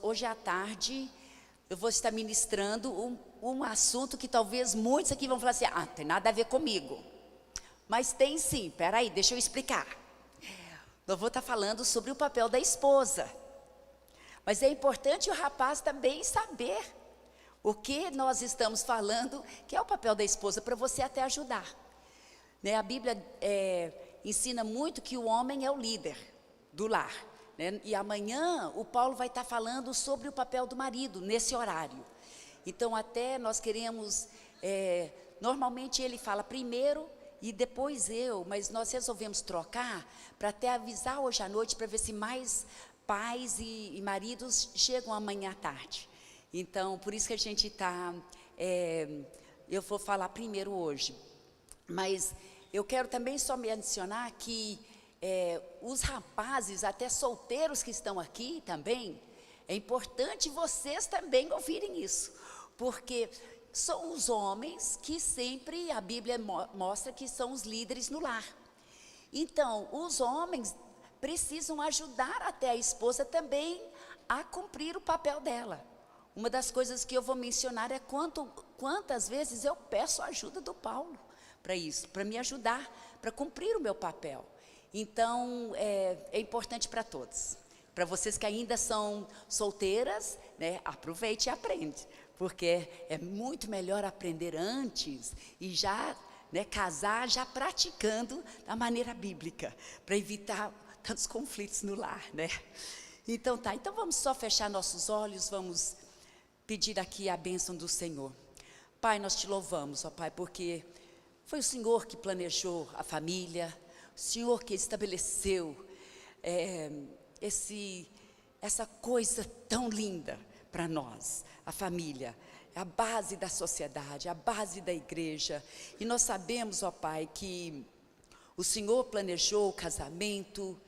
hoje à tarde, eu vou estar ministrando um assunto que talvez muitos aqui vão falar assim, não tem nada a ver comigo. Mas tem sim, peraí, deixa eu explicar. Eu vou estar falando sobre o papel da esposa. Mas é importante o rapaz também saber o que nós estamos falando, que é o papel da esposa, para você até ajudar. Né? A Bíblia ensina muito que o homem é o líder do lar. Né? E amanhã o Paulo vai estar falando sobre o papel do marido, nesse horário. Então até nós queremos, normalmente ele fala primeiro e depois eu, mas nós resolvemos trocar para até avisar hoje à noite, para ver se mais pais e maridos chegam amanhã à tarde. Então, por isso que a gente está, eu vou falar primeiro hoje. Mas eu quero também só me adicionar que os rapazes, até solteiros que estão aqui também, é importante vocês também ouvirem isso. Porque são os homens que sempre a Bíblia mostra que são os líderes no lar. Então, os homens precisam ajudar até a esposa também a cumprir o papel dela. Uma das coisas que eu vou mencionar é quantas vezes eu peço a ajuda do Paulo para isso, para me ajudar, para cumprir o meu papel. Então, é importante para todos. Para vocês que ainda são solteiras, né, aproveite e aprende. Porque é muito melhor aprender antes e já, né, casar já praticando da maneira bíblica, para evitar tantos conflitos no lar, né? Então tá, então vamos só fechar nossos olhos, vamos pedir aqui a bênção do Senhor. Pai, nós te louvamos, ó Pai, porque foi o Senhor que planejou a família, o Senhor que estabeleceu essa coisa tão linda para nós, a família, a base da sociedade, a base da igreja. E nós sabemos, ó Pai, que o Senhor planejou o casamento.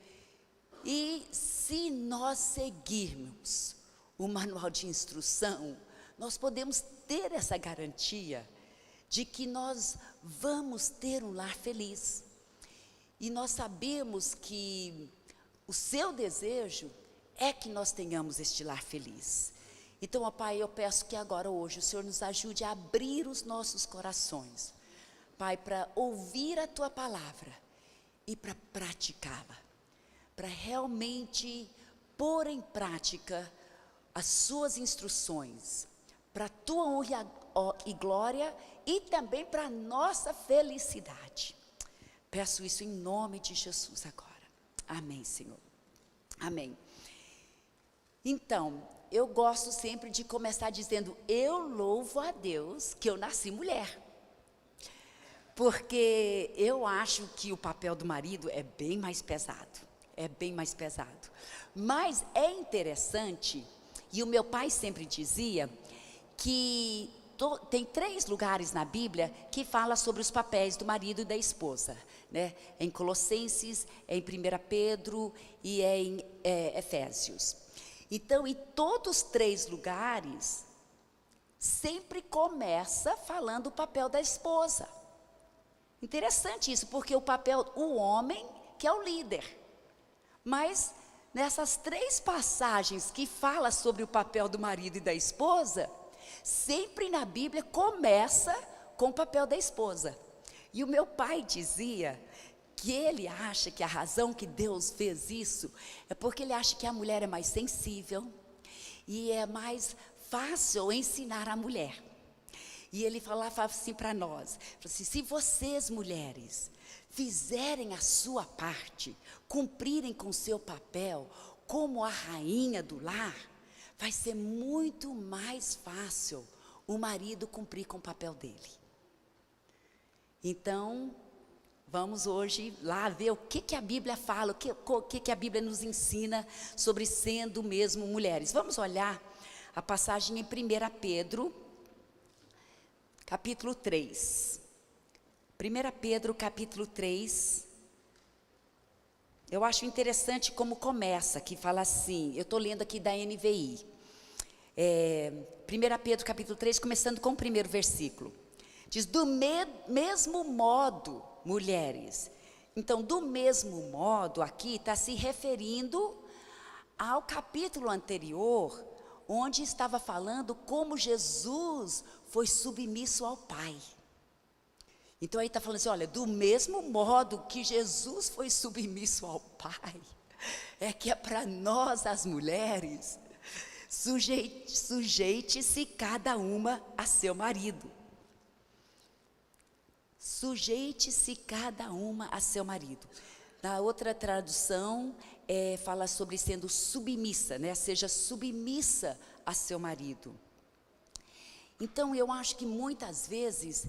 E se nós seguirmos o manual de instrução, nós podemos ter essa garantia de que nós vamos ter um lar feliz. E nós sabemos que o seu desejo é que nós tenhamos este lar feliz. Então, ó Pai, eu peço que agora, hoje, o Senhor nos ajude a abrir os nossos corações, Pai, para ouvir a Tua palavra e para praticá-la, para realmente pôr em prática as Suas instruções, para a Tua honra e glória e também para a nossa felicidade. Peço isso em nome de Jesus agora. Amém, Senhor. Amém. Então, eu gosto sempre de começar dizendo, eu louvo a Deus que eu nasci mulher. Porque eu acho que o papel do marido é bem mais pesado. É bem mais pesado. Mas é interessante, e o meu pai sempre dizia, que tem 3 lugares na Bíblia que fala sobre os papéis do marido e da esposa, né? É em Colossenses, é em 1 Pedro e é em Efésios. Então, em todos os 3 lugares, sempre começa falando o papel da esposa. Interessante isso, porque o homem que é o líder. Mas nessas 3 passagens que fala sobre o papel do marido e da esposa, sempre na Bíblia começa com o papel da esposa. E o meu pai dizia que ele acha que a razão que Deus fez isso é porque ele acha que a mulher é mais sensível e é mais fácil ensinar a mulher. E ele falava assim para nós, assim, se vocês mulheres fizerem a sua parte, cumprirem com o seu papel como a rainha do lar, vai ser muito mais fácil o marido cumprir com o papel dele. Então, vamos hoje lá ver o que a Bíblia fala, o que a Bíblia nos ensina sobre sendo mesmo mulheres. Vamos olhar a passagem em 1 Pedro, capítulo 3. 1 Pedro, capítulo 3. Eu acho interessante como começa, que fala assim, eu estou lendo aqui da NVI. 1 Pedro, capítulo 3, começando com o primeiro versículo. Diz, do mesmo modo, mulheres. Então, do mesmo modo, aqui está se referindo ao capítulo anterior, onde estava falando como Jesus foi submisso ao Pai. Então aí está falando assim, olha, do mesmo modo que Jesus foi submisso ao Pai, é que é para nós as mulheres, sujeite-se cada uma a seu marido. Sujeite-se cada uma a seu marido. Na outra tradução, fala sobre sendo submissa, né? Seja submissa a seu marido. Então, eu acho que muitas vezes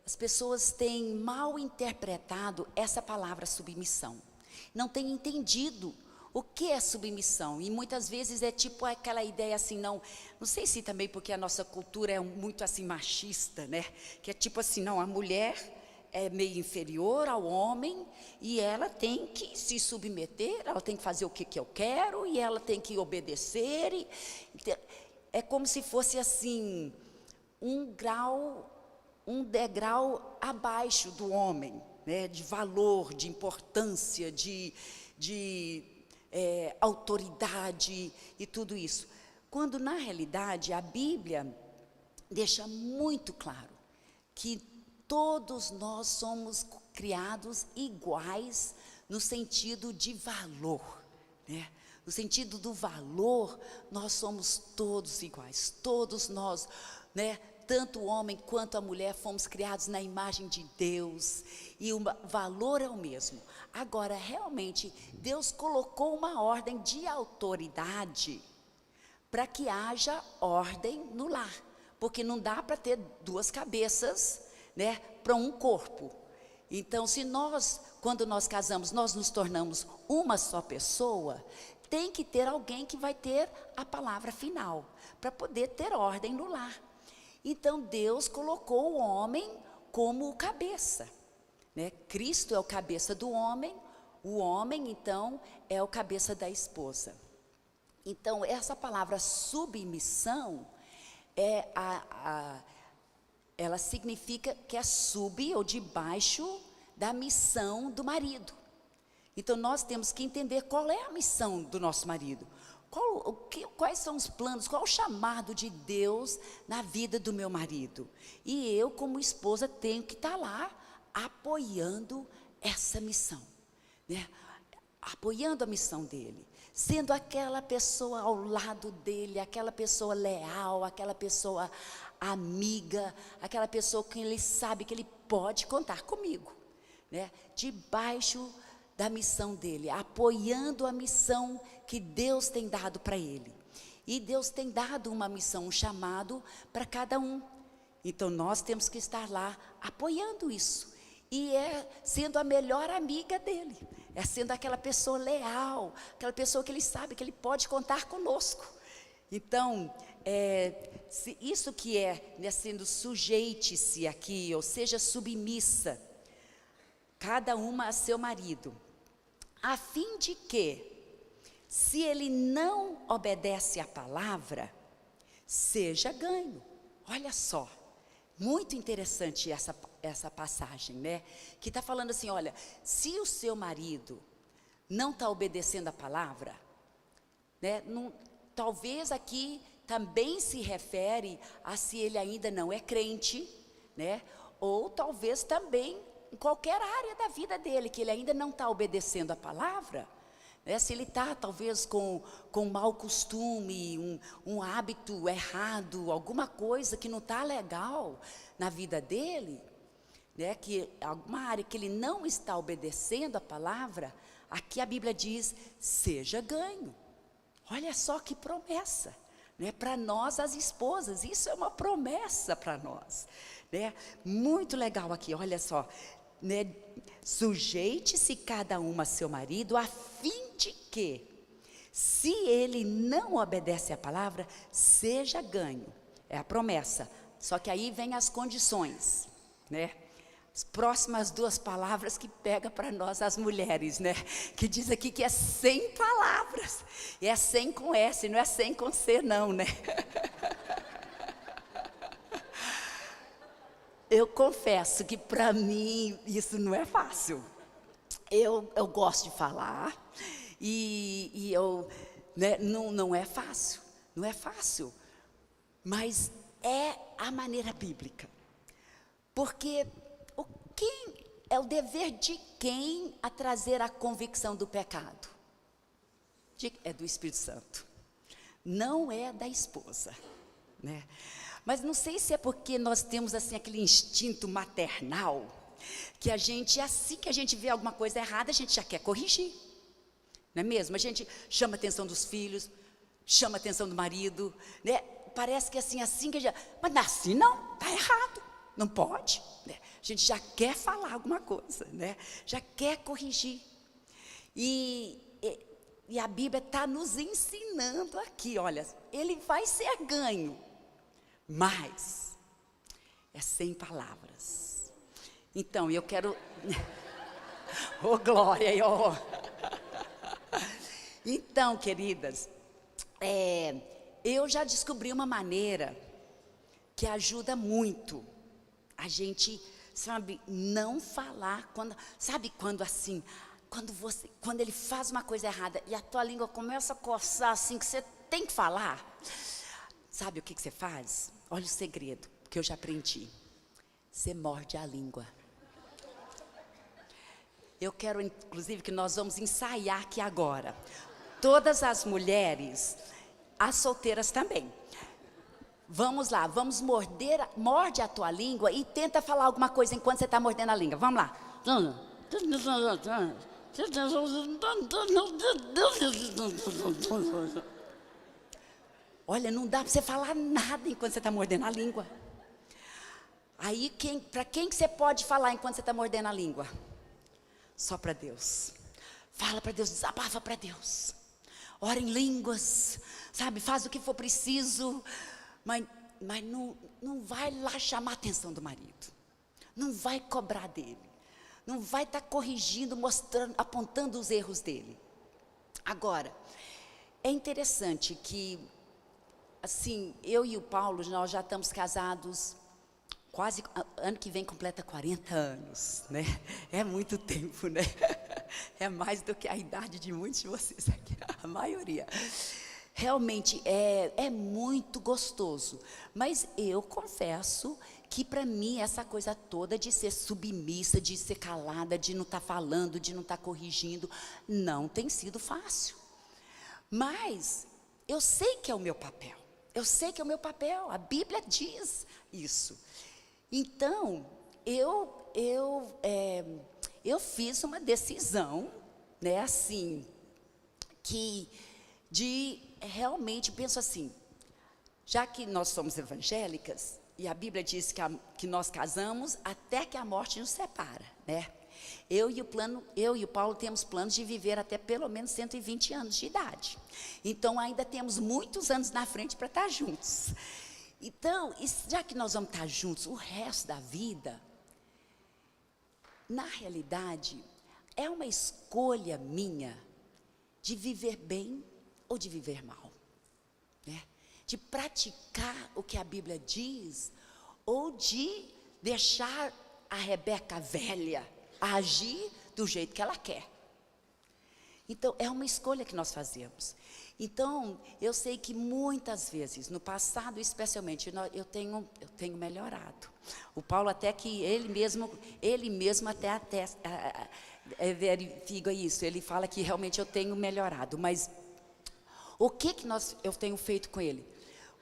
as pessoas têm mal interpretado essa palavra submissão. Não têm entendido o que é submissão. E muitas vezes é tipo aquela ideia assim, não sei se também porque a nossa cultura é muito assim machista, né? Que é tipo assim, não, a mulher é meio inferior ao homem e ela tem que se submeter, ela tem que fazer o que eu quero e ela tem que obedecer. É como se fosse assim, um degrau abaixo do homem, né? De valor, de importância, de autoridade e tudo isso. Quando na realidade a Bíblia deixa muito claro que todos nós somos criados iguais no sentido de valor, né? No sentido do valor, nós somos todos iguais, todos nós, né? Tanto o homem quanto a mulher fomos criados na imagem de Deus e o valor é o mesmo. Agora, realmente, Deus colocou uma ordem de autoridade para que haja ordem no lar, porque não dá para ter duas cabeças, né, para um corpo. Então, se quando nós casamos, nós nos tornamos uma só pessoa, tem que ter alguém que vai ter a palavra final, para poder ter ordem no lar. Então, Deus colocou o homem como o cabeça, né? Cristo é o cabeça do homem, o homem, então, é o cabeça da esposa. Então, essa palavra submissão, ela significa que é sub ou debaixo da missão do marido. Então, nós temos que entender qual é a missão do nosso marido. Quais são os planos, qual o chamado de Deus na vida do meu marido? E eu, como esposa, tenho que estar lá apoiando essa missão, né? Apoiando a missão dele, sendo aquela pessoa ao lado dele, aquela pessoa leal, aquela pessoa amiga, aquela pessoa que ele sabe que ele pode contar comigo, né? Debaixo da missão dele, apoiando a missão que Deus tem dado para ele. E Deus tem dado uma missão, um chamado para cada um. Então nós temos que estar lá apoiando isso. E sendo a melhor amiga dele, sendo aquela pessoa leal, aquela pessoa que ele sabe que ele pode contar conosco. Então, isso que né, sendo sujeite-se aqui, ou seja, submissa, cada uma a seu marido, a fim de que, se ele não obedece à palavra, seja ganho. Olha só, muito interessante essa passagem, né? Que está falando assim, olha, se o seu marido não está obedecendo a palavra, né? Talvez aqui também se refere a se ele ainda não é crente, né? Ou talvez também em qualquer área da vida dele, que ele ainda não está obedecendo a palavra, né? Se ele está talvez com mau costume, um hábito errado, alguma coisa que não está legal na vida dele, né? Que alguma área que ele não está obedecendo a palavra, aqui a Bíblia diz, seja ganho. Olha só que promessa, né? Para nós as esposas, isso é uma promessa para nós, né? Muito legal aqui, olha só, né? Sujeite-se cada uma a seu marido, a fim de que, se ele não obedece à palavra, seja ganho. É a promessa. Só que aí vem as condições, né? As próximas duas palavras que pega para nós as mulheres, né? Que diz aqui que é 100 palavras. E é 100 com S, não é 100 com C não, né? Eu confesso que para mim isso não é fácil. Eu gosto de falar, E eu, né, não é fácil, não é fácil, mas é a maneira bíblica. Porque quem é o dever de quem a trazer a convicção do pecado? É do Espírito Santo, não é da esposa, né? Mas não sei se é porque nós temos assim aquele instinto maternal, que a gente, assim que a gente vê alguma coisa errada, a gente já quer corrigir, não é mesmo? A gente chama a atenção dos filhos, chama a atenção do marido, né? Parece que assim que já, mas assim não, está errado, não pode, né? A gente já quer falar alguma coisa, né? Já quer corrigir. E a Bíblia está nos ensinando aqui, olha, ele vai ser ganho, mas é sem palavras. Então, eu quero... Ô, glória, ó. Então, queridas, eu já descobri uma maneira que ajuda muito a gente, sabe, não falar quando, sabe, quando assim... Quando ele faz uma coisa errada e a tua língua começa a coçar assim, que você tem que falar, sabe o que você faz? Olha o segredo, que eu já aprendi. Você morde a língua. Eu quero, inclusive, que nós vamos ensaiar aqui agora. Todas as mulheres, as solteiras também. Vamos lá, morde a tua língua e tenta falar alguma coisa enquanto você está mordendo a língua. Vamos lá. Olha, não dá para você falar nada enquanto você está mordendo a língua. Aí, para quem que você pode falar enquanto você está mordendo a língua? Só para Deus. Fala para Deus, desabafa para Deus. Ora em línguas, sabe, faz o que for preciso, mas não vai lá chamar a atenção do marido. Não vai cobrar dele. Não vai estar corrigindo, mostrando, apontando os erros dele. Agora, é interessante que, assim, eu e o Paulo, nós já estamos casados, quase, ano que vem completa 40 anos, né? É muito tempo, né? É mais do que a idade de muitos de vocês aqui, a maioria. Realmente é muito gostoso, mas eu confesso que para mim essa coisa toda de ser submissa, de ser calada, de não estar falando, de não estar corrigindo, não tem sido fácil. Mas eu sei que é o meu papel, a Bíblia diz isso. Então, eu fiz uma decisão, né, assim, realmente penso assim, já que nós somos evangélicas, e a Bíblia diz que nós casamos até que a morte nos separa, né? Eu e o Paulo temos planos de viver até pelo menos 120 anos de idade. Então, ainda temos muitos anos na frente para estar juntos. Então, já que nós vamos estar juntos o resto da vida, na realidade, é uma escolha minha de viver bem ou de viver mal, né? De praticar o que a Bíblia diz, ou de deixar a Rebeca velha agir do jeito que ela quer. Então, é uma escolha que nós fazemos. Então, eu sei que muitas vezes, no passado especialmente, eu tenho melhorado. O Paulo até que ele mesmo até verifica isso, ele fala que realmente eu tenho melhorado, mas o que eu tenho feito com ele?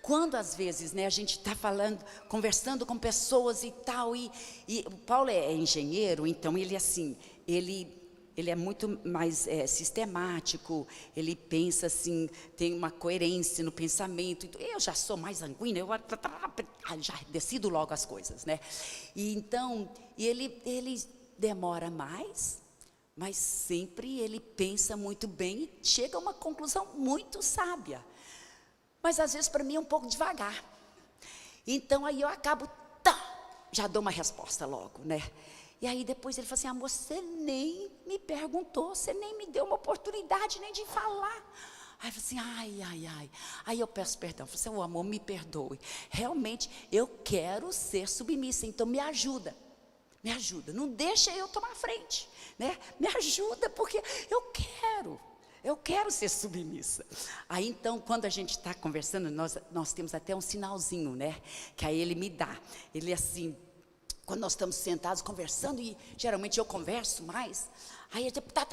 Quando às vezes, né, a gente está conversando com pessoas e tal, e o Paulo é engenheiro, então ele assim, ele é muito mais sistemático, ele pensa assim, tem uma coerência no pensamento. Então, eu já sou mais sanguínea, eu já decido logo as coisas, né? E então, ele demora mais, mas sempre ele pensa muito bem e chega a uma conclusão muito sábia. Mas às vezes para mim é um pouco devagar. Então aí eu acabo, já dou uma resposta logo, né? E aí depois ele fala assim, amor, você nem me perguntou, você nem me deu uma oportunidade nem de falar. Aí eu falo assim, ai. Aí eu peço perdão, eu falo assim, amor, me perdoe. Realmente eu quero ser submissa, então me ajuda, não deixa eu tomar frente, né? Me ajuda porque eu quero. Eu quero ser submissa. Aí então, quando a gente está conversando, nós temos até um sinalzinho, né? Que aí ele me dá. Ele assim, quando nós estamos sentados conversando, e geralmente eu converso mais, aí ele tá.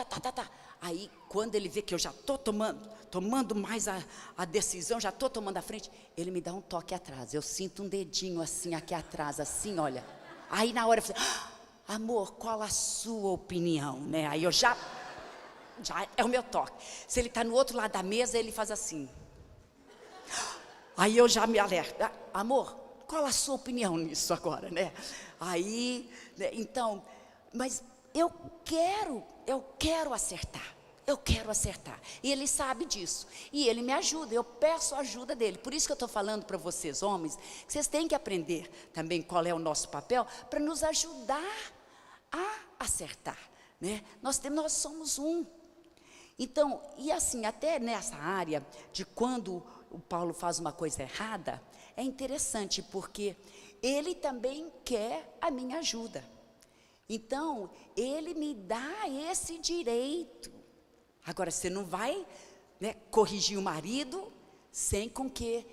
Aí quando ele vê que eu já estou tomando mais a decisão, já estou tomando a frente, ele me dá um toque atrás. Eu sinto um dedinho assim aqui atrás, assim, olha. Aí na hora eu falei, amor, qual a sua opinião, né? Aí eu já é o meu toque. Se ele está no outro lado da mesa, ele faz assim. Aí eu já me alerto. Amor, qual a sua opinião nisso agora, né? Aí, né, então, mas eu quero acertar. Eu quero acertar. E ele sabe disso. E ele me ajuda, eu peço a ajuda dele. Por isso que eu estou falando para vocês, homens, que vocês têm que aprender também qual é o nosso papel, para nos ajudar a acertar, né? Nós somos um. Então, e assim, até nessa área de quando o Paulo faz uma coisa errada, é interessante, porque ele também quer a minha ajuda. Então, ele me dá esse direito. Agora, você não vai, né, corrigir o marido sem com que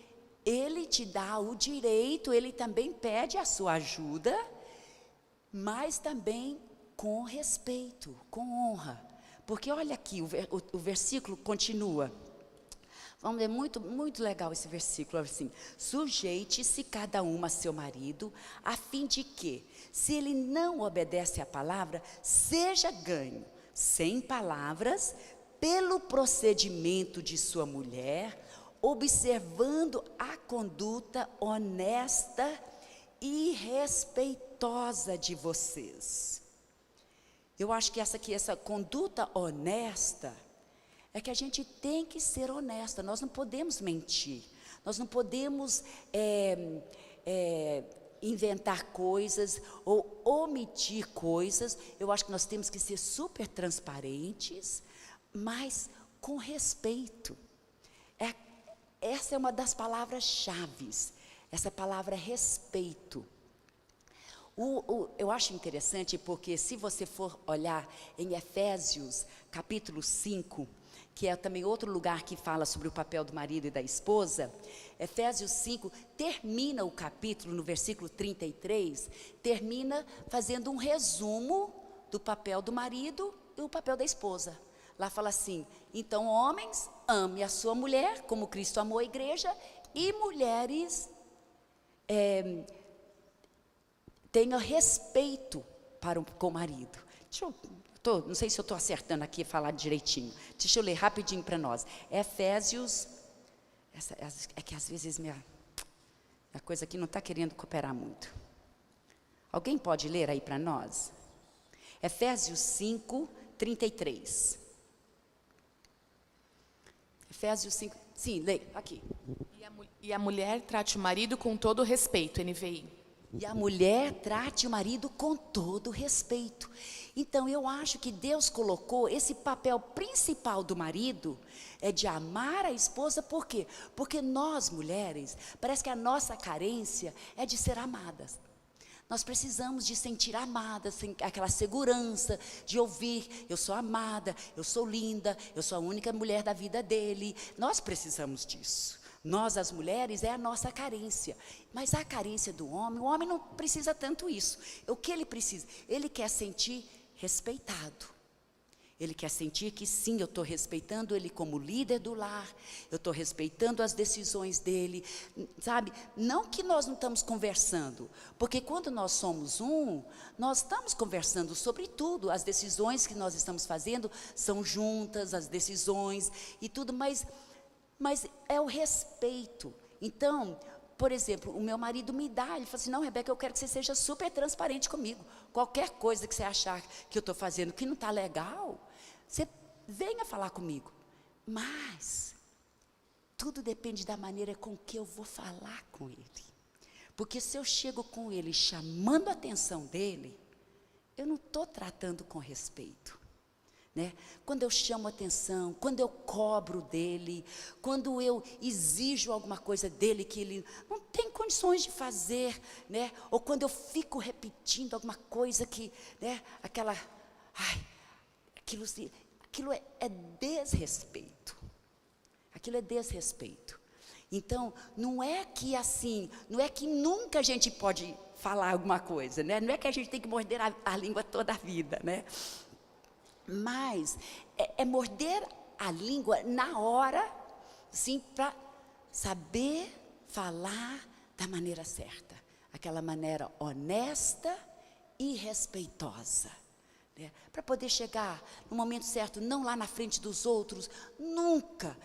ele te dá o direito, ele também pede a sua ajuda, mas também com respeito, com honra. Porque olha aqui, o versículo continua. Vamos ver, muito legal esse versículo, assim. Sujeite-se cada uma a seu marido, a fim de que, se ele não obedece à palavra, seja ganho, sem palavras, pelo procedimento de sua mulher, observando a conduta honesta e respeitosa de vocês. Eu acho que essa conduta honesta, é que a gente tem que ser honesta, nós não podemos mentir, nós não podemos inventar coisas ou omitir coisas. Eu acho que nós temos que ser super transparentes, mas com respeito. Essa é uma das palavras-chave, essa palavra respeito. Eu acho interessante porque se você for olhar em Efésios capítulo 5, que é também outro lugar que fala sobre o papel do marido e da esposa, Efésios 5 termina o capítulo no versículo 33, termina fazendo um resumo do papel do marido e o papel da esposa. Lá fala assim, então homens, ame a sua mulher como Cristo amou a igreja, e mulheres tenha respeito com o marido. Não sei se eu estou acertando aqui, falar direitinho. Deixa eu ler rapidinho para nós. Efésios, é que às vezes a coisa aqui não está querendo cooperar muito. Alguém pode ler aí para nós? Efésios 5, 33. Efésios 5, sim, leia, aqui. E a mulher trate o marido com todo respeito, NVI. E a mulher trate o marido com todo respeito. Então, eu acho que Deus colocou esse papel principal do marido, é de amar a esposa, por quê? Porque nós, mulheres, parece que a nossa carência é de ser amadas. Nós precisamos de sentir amadas, aquela segurança de ouvir, eu sou amada, eu sou linda, eu sou a única mulher da vida dele. Nós precisamos disso. Nós, as mulheres, é a nossa carência. Mas a carência do homem, o homem não precisa tanto isso. O que ele precisa? Ele quer sentir respeitado. Ele quer sentir que sim, eu estou respeitando ele como líder do lar, eu estou respeitando as decisões dele, sabe? Não que nós não estamos conversando, porque quando nós somos nós estamos conversando sobre tudo, as decisões que nós estamos fazendo são juntas, as decisões e tudo, mas é o respeito. Então, por exemplo, o meu marido me dá, ele fala assim, não, Rebeca, eu quero que você seja super transparente comigo. Qualquer coisa que você achar que eu estou fazendo que não está legal, você venha falar comigo. Mas, tudo depende da maneira com que eu vou falar com ele. Porque se eu chego com ele chamando a atenção dele, eu não estou tratando com respeito. Né? Quando eu chamo atenção, quando eu cobro dele, quando eu exijo alguma coisa dele que ele não tem condições de fazer, né? Ou quando eu fico repetindo alguma coisa que, né? Aquilo, aquilo é desrespeito. Aquilo é desrespeito. Então, não é que assim, não é que nunca a gente pode falar alguma coisa, né? Não é que a gente tem que morder a língua toda a vida, né? Mas é morder a língua na hora, sim, para saber falar da maneira certa. Aquela maneira honesta e respeitosa. Né? Para poder chegar no momento certo, não lá na frente dos outros, nunca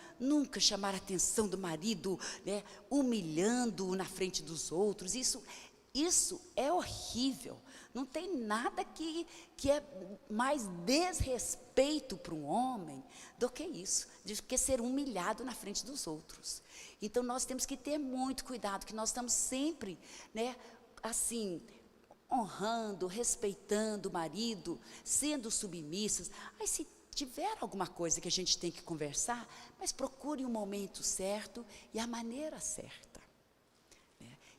chamar a atenção do marido, né? Humilhando-o na frente dos outros. Isso é horrível. Não tem nada que é mais desrespeito para um homem do que isso, do que ser humilhado na frente dos outros. Então nós temos que ter muito cuidado, que nós estamos sempre, né, assim, honrando, respeitando o marido, sendo submissas. Aí se tiver alguma coisa que a gente tem que conversar, mas procure o momento certo e a maneira certa.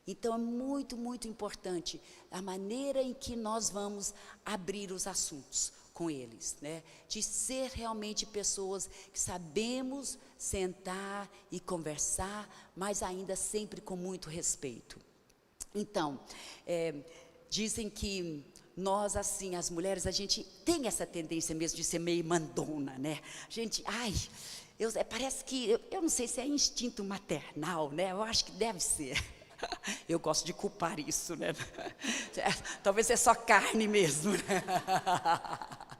Então é muito, muito importante a maneira em que nós vamos abrir os assuntos com eles, né? De ser realmente pessoas que sabemos sentar e conversar, mas ainda sempre com muito respeito. Então, dizem que nós, assim, as mulheres, a gente tem essa tendência mesmo de ser meio mandona, né? A gente, parece que, eu não sei se é instinto maternal, né? Eu acho que deve ser. Eu gosto de culpar isso, né? Talvez é só carne mesmo, né?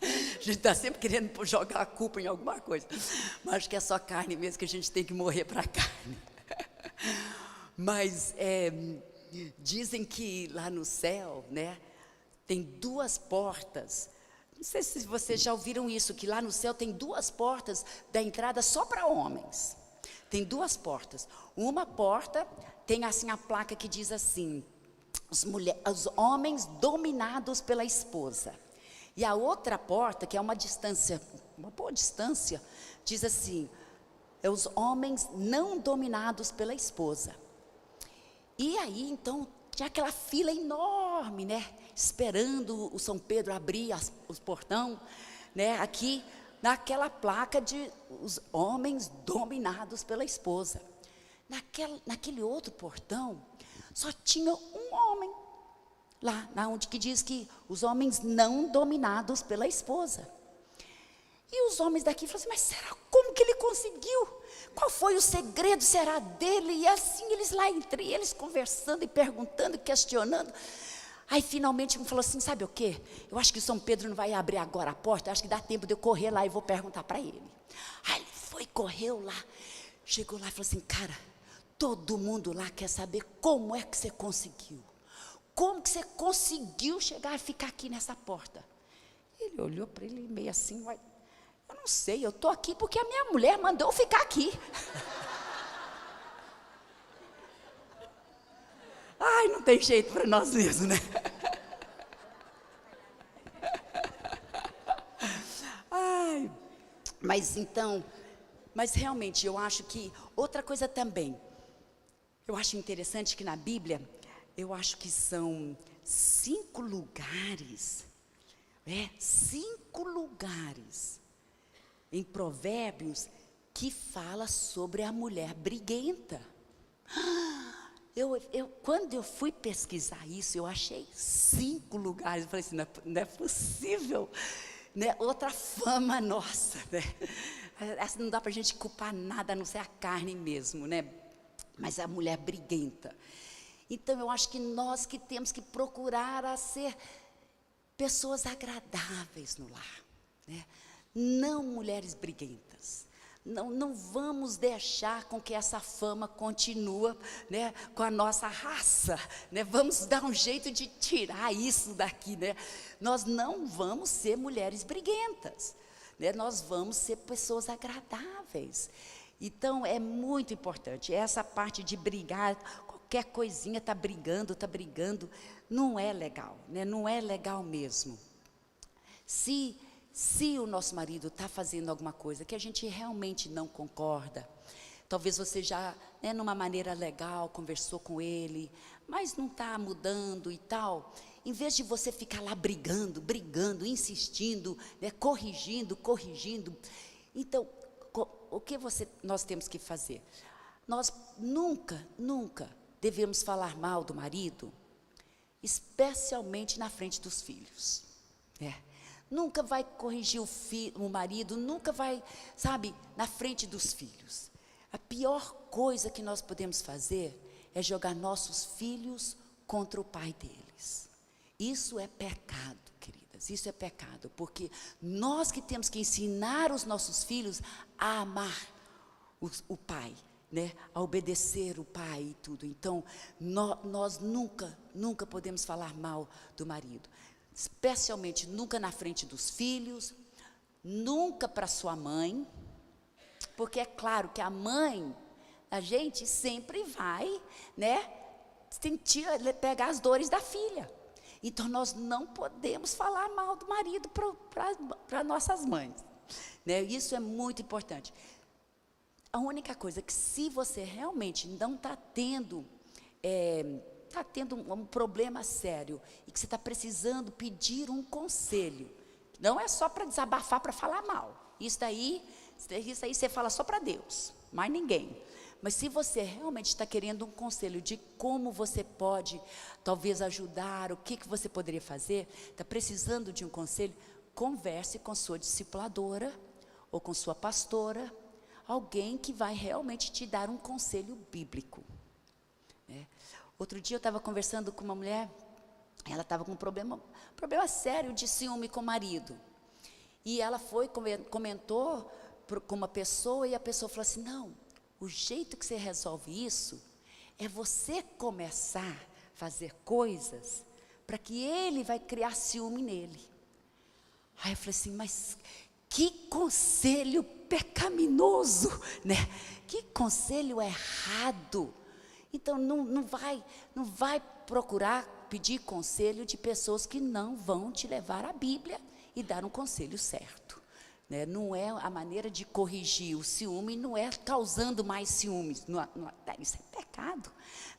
A gente está sempre querendo jogar a culpa em alguma coisa. Mas acho que é só carne mesmo, que a gente tem que morrer para a carne. Mas dizem que lá no céu, né, tem 2 portas. Não sei se vocês já ouviram isso, que lá no céu tem 2 portas da entrada só para homens. Tem 2 portas. Uma porta tem assim a placa que diz assim: os homens dominados pela esposa. E a outra porta, que é uma boa distância, diz assim: os homens não dominados pela esposa. E aí, então, tinha aquela fila enorme, né? Esperando o São Pedro abrir os portão, né? Aqui, naquela placa de os homens dominados pela esposa. Naquele outro portão, só tinha um homem. Lá onde que diz que os homens não dominados pela esposa. E os homens daqui falaram assim: mas será, como que ele conseguiu? Qual foi o segredo, será dele? E assim eles lá entre eles conversando e perguntando, questionando. Aí finalmente um falou assim: sabe o quê? Eu acho que o São Pedro não vai abrir agora a porta, eu acho que dá tempo de eu correr lá e vou perguntar para ele. Aí ele foi, correu lá, chegou lá e falou assim: cara, todo mundo lá quer saber como é que você conseguiu. Como que você conseguiu chegar e ficar aqui nessa porta? Ele olhou para ele meio assim: eu não sei, eu estou aqui porque a minha mulher mandou eu ficar aqui. Ai, não tem jeito para nós mesmos, né? Ai, mas realmente eu acho que outra coisa também, eu acho interessante que na Bíblia, eu acho que são 5 lugares, 5 lugares em Provérbios que fala sobre a mulher briguenta. Quando eu fui pesquisar isso, eu achei 5 lugares. Eu falei assim: não é possível, né? Outra fama nossa, né? Essa não dá para a gente culpar nada, a não ser a carne mesmo, né? Mas a mulher briguenta. Então eu acho que nós que temos que procurar a ser pessoas agradáveis no lar, né? Não mulheres briguentas. Não vamos deixar com que essa fama continue, né, com a nossa raça, né? Vamos dar um jeito de tirar isso daqui, né? Nós não vamos ser mulheres briguentas, né? Nós vamos ser pessoas agradáveis. Então é muito importante essa parte de brigar. Qualquer coisinha está brigando, não é legal, né? Não é legal mesmo. Se o nosso marido está fazendo alguma coisa que a gente realmente não concorda, talvez você já, né, numa maneira legal, conversou com ele, mas não está mudando e tal, Em vez de você ficar lá brigando, insistindo, né, corrigindo. Então, o que nós temos que fazer? Nós nunca devemos falar mal do marido, especialmente na frente dos filhos. Nunca vai corrigir o marido, nunca vai, sabe, na frente dos filhos. A pior coisa que nós podemos fazer é jogar nossos filhos contra o pai deles. Isso é pecado, queridas, isso é pecado, porque nós que temos que ensinar os nossos filhos a amar o pai, né, a obedecer o pai e tudo. Então, nós nunca podemos falar mal do marido, especialmente nunca na frente dos filhos, nunca para sua mãe, porque é claro que a mãe, a gente sempre vai, né, pegar as dores da filha. Então, nós não podemos falar mal do marido para nossas mães, né? Isso é muito importante. A única coisa é que, se você realmente não está tendo um problema sério e que você está precisando pedir um conselho, não é só para desabafar, para falar mal. Isso aí você fala só para Deus, mais ninguém. Mas se você realmente está querendo um conselho de como você pode, talvez, ajudar, o que você poderia fazer, está precisando de um conselho, converse com sua discipuladora ou com sua pastora, alguém que vai realmente te dar um conselho bíblico. Outro dia eu estava conversando com uma mulher, ela estava com um problema sério de ciúme com o marido. E ela comentou com uma pessoa, e a pessoa falou assim: não, o jeito que você resolve isso é você começar a fazer coisas para que ele vai criar ciúme nele. Aí eu falei assim: mas que conselho pecaminoso, né? Que conselho errado. Então, não vai procurar pedir conselho de pessoas que não vão te levar à Bíblia e dar um conselho certo, né? Não é a maneira de corrigir o ciúme, não é causando mais ciúmes, isso é pecado,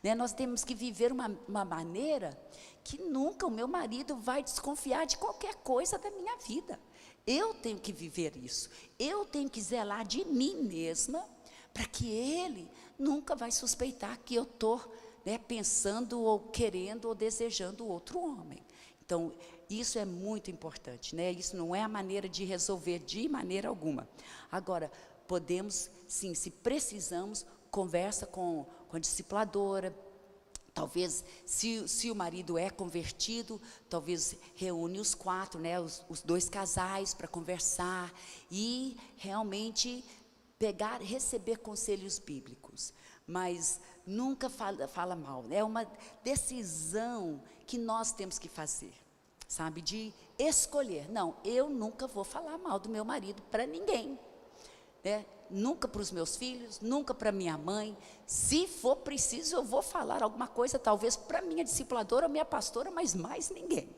né? Nós temos que viver uma maneira que nunca o meu marido vai desconfiar de qualquer coisa da minha vida. Eu tenho que viver isso, eu tenho que zelar de mim mesma, para que ele nunca vai suspeitar que eu estou, né, pensando ou querendo ou desejando outro homem. Então, isso é muito importante, né? Isso não é a maneira de resolver de maneira alguma. Agora, podemos, sim, se precisamos, conversa com a discipuladora. Talvez, se o marido é convertido, talvez reúne os 4, né, os 2 casais para conversar e realmente receber conselhos bíblicos. Mas nunca fala mal. É uma decisão que nós temos que fazer, sabe, de escolher. Não, eu nunca vou falar mal do meu marido para ninguém, né? Nunca para os meus filhos, nunca para minha mãe. Se for preciso, eu vou falar alguma coisa, talvez para minha discipuladora ou minha pastora, mas mais ninguém.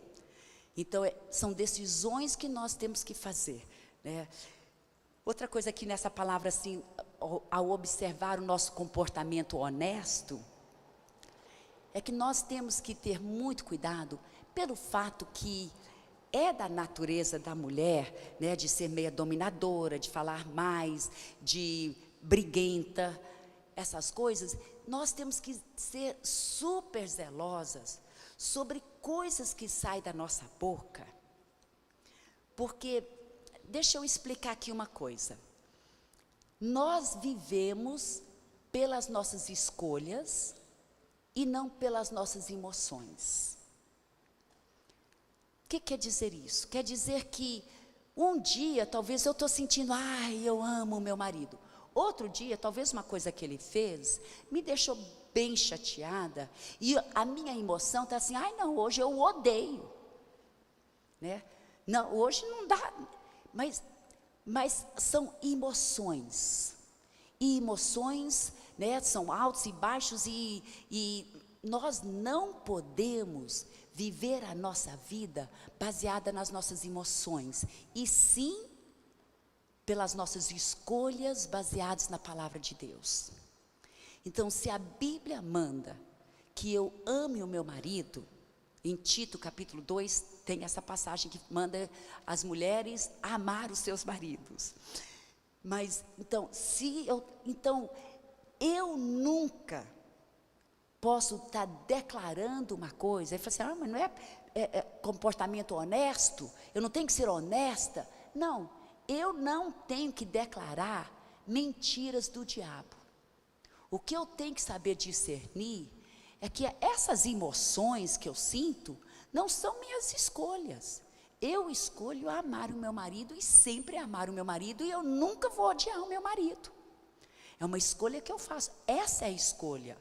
Então, são decisões que nós temos que fazer, né? Outra coisa aqui nessa palavra, assim, ao observar o nosso comportamento honesto, é que nós temos que ter muito cuidado pelo fato que é da natureza da mulher, né, de ser meia dominadora, de falar mais, de briguenta, essas coisas. Nós temos que ser super zelosas sobre coisas que saem da nossa boca, porque, deixa eu explicar aqui uma coisa. Nós vivemos pelas nossas escolhas e não pelas nossas emoções. O que quer dizer isso? Quer dizer que um dia, talvez eu estou sentindo, eu amo o meu marido. Outro dia, talvez uma coisa que ele fez me deixou bem chateada, e a minha emoção está assim: não, hoje eu o odeio, né? Não, hoje não dá. Mas são emoções, e emoções, né, são altos e baixos, e nós não podemos viver a nossa vida baseada nas nossas emoções, e sim pelas nossas escolhas baseadas na palavra de Deus. Então, se a Bíblia manda que eu ame o meu marido, Em Tito, capítulo 2, tem essa passagem que manda as mulheres amar os seus maridos. Mas, então, eu nunca posso estar declarando uma coisa, e falar assim, mas não é comportamento honesto, eu não tenho que ser honesta. Não, eu não tenho que declarar mentiras do diabo. O que eu tenho que saber discernir é que essas emoções que eu sinto não são minhas escolhas. Eu escolho amar o meu marido e sempre amar o meu marido, e eu nunca vou odiar o meu marido. É uma escolha que eu faço. Essa é a escolha,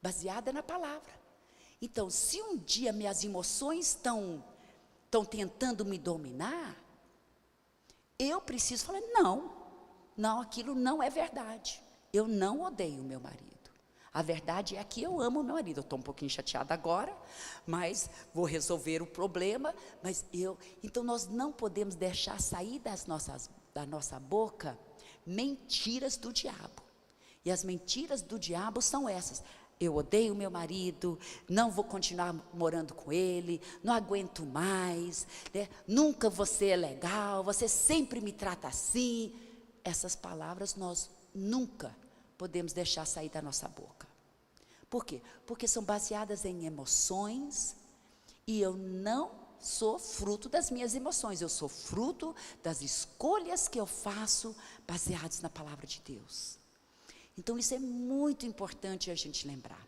baseada na palavra. Então, se um dia minhas emoções estão tentando me dominar, eu preciso falar, não, aquilo não é verdade. Eu não odeio o meu marido. A verdade é que eu amo o meu marido. Eu estou um pouquinho chateada agora, mas vou resolver o problema. Então nós não podemos deixar sair da nossa boca mentiras do diabo. E as mentiras do diabo são essas: eu odeio o meu marido, não vou continuar morando com ele, não aguento mais, né? Nunca você é legal, você sempre me trata assim. Essas palavras nós nunca podemos deixar sair da nossa boca. Por quê? Porque são baseadas em emoções, e eu não sou fruto das minhas emoções, eu sou fruto das escolhas que eu faço baseadas na palavra de Deus. Então isso é muito importante a gente lembrar,